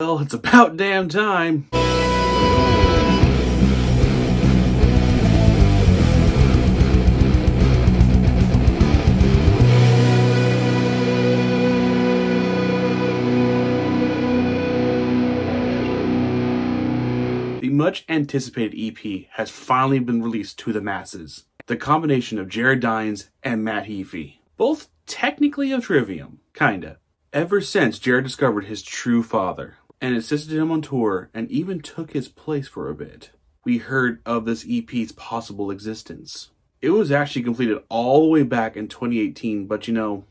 Well, it's about damn time. The much anticipated EP has finally been released to the masses. The combination of Jared Dines and Matt Heafy. Both technically of Trivium, kinda. Ever since Jared discovered his true father and assisted him on tour and even took his place for a bit, we heard of this EP's possible existence. It was actually completed all the way back in 2018, but you know,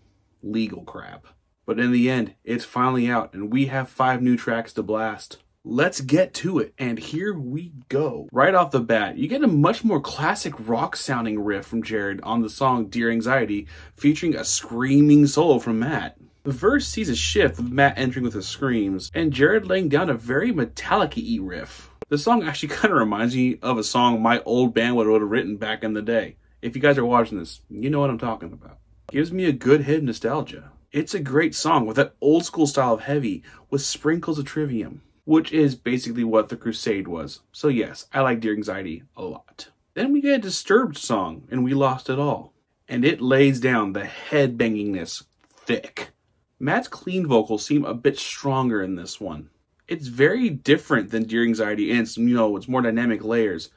legal crap. But in the end, it's finally out and we have 5 new tracks to blast. Let's get to it, and here we go. Right off the bat, you get a much more classic rock sounding riff from Jared on the song Dear Anxiety, featuring a screaming solo from Matt. The verse sees a shift with Matt entering with his screams, and Jared laying down a very metallic-y riff. The song actually kind of reminds me of a song my old band would have written back in the day. If you guys are watching this, you know what I'm talking about. Gives me a good hit of nostalgia. It's a great song with that old school style of heavy with sprinkles of Trivium, which is basically what The Crusade was. So yes, I like Dear Anxiety a lot. Then we get a Disturbed song, and We Lost It All. And it lays down the head-bangingness thick. Matt's clean vocals seem a bit stronger in this one. It's very different than Dear Anxiety, and it's, it's more dynamic layers,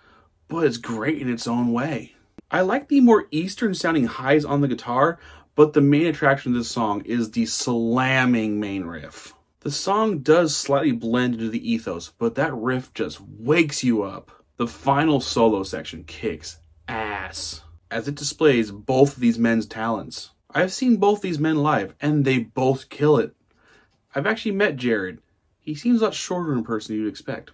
but it's great in its own way. I like the more Eastern-sounding highs on the guitar, but the main attraction of this song is the slamming main riff. The song does slightly blend into the ethos, but that riff just wakes you up. The final solo section kicks ass, as it displays both of these men's talents. I've seen both these men live, and they both kill it. I've actually met Jared. He seems a lot shorter in person than you'd expect.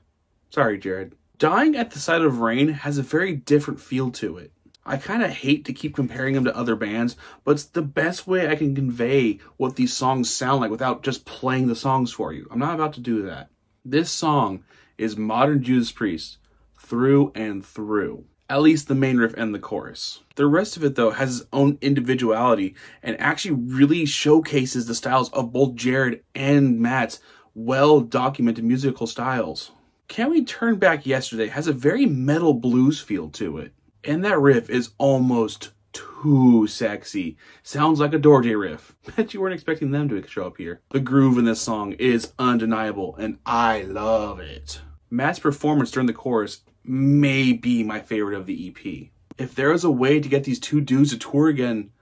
Sorry, Jared. Dying at the Sight of Rain has a very different feel to it. I kind of hate to keep comparing them to other bands, but it's the best way I can convey what these songs sound like without just playing the songs for you. I'm not about to do that. This song is modern Judas Priest through and through. At least the main riff and the chorus. The rest of it, though, has its own individuality and actually really showcases the styles of both Jared and Matt's well-documented musical styles. Can We Turn Back Yesterday has a very metal blues feel to it. And that riff is almost too sexy. Sounds like a Dorje riff. Bet you weren't expecting them to show up here. The groove in this song is undeniable, and I love it. Matt's performance during the chorus may be my favorite of the EP. If there was a way to get these two dudes to tour again,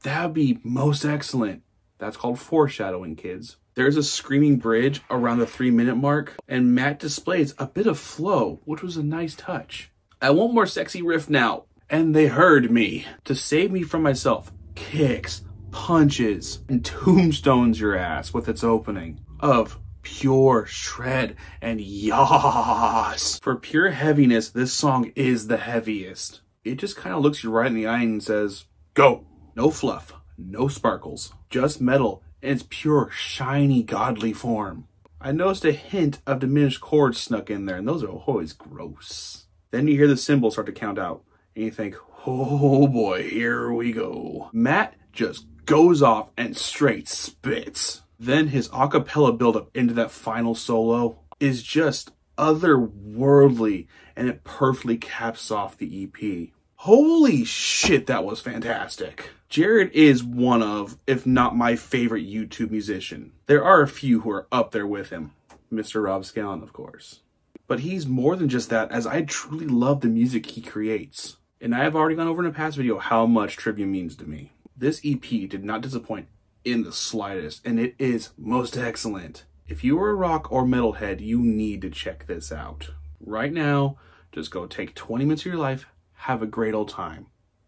that would be most excellent. That's called foreshadowing, kids. There's a screaming bridge around the 3-minute mark, and Matt displays a bit of flow, which was a nice touch. I want more sexy riff now, and they heard me. To save me from myself, kicks, punches, and tombstones your ass with its opening of pure shred and yas. For pure heaviness, this song is the heaviest. It just kind of looks you right in the eye and says, go. No fluff, no sparkles, just metal in its pure, shiny, godly form. I noticed a hint of diminished chords snuck in there, and those are always gross. Then you hear the cymbals start to count out, and you think, oh boy, here we go. Matt just goes off and straight spits. Then his a cappella buildup into that final solo is just otherworldly, and it perfectly caps off the EP. Holy shit, that was fantastic. Jared is one of, if not my favorite YouTube musician. There are a few who are up there with him. Mr. Rob Scallon, of course. But he's more than just that, as I truly love the music he creates. And I have already gone over in a past video how much Trivium means to me. This EP did not disappoint in the slightest, and it is most excellent. If you are a rock or metalhead, you need to check this out. Right now, just go take 20 minutes of your life, have a great old time.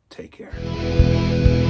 Take care.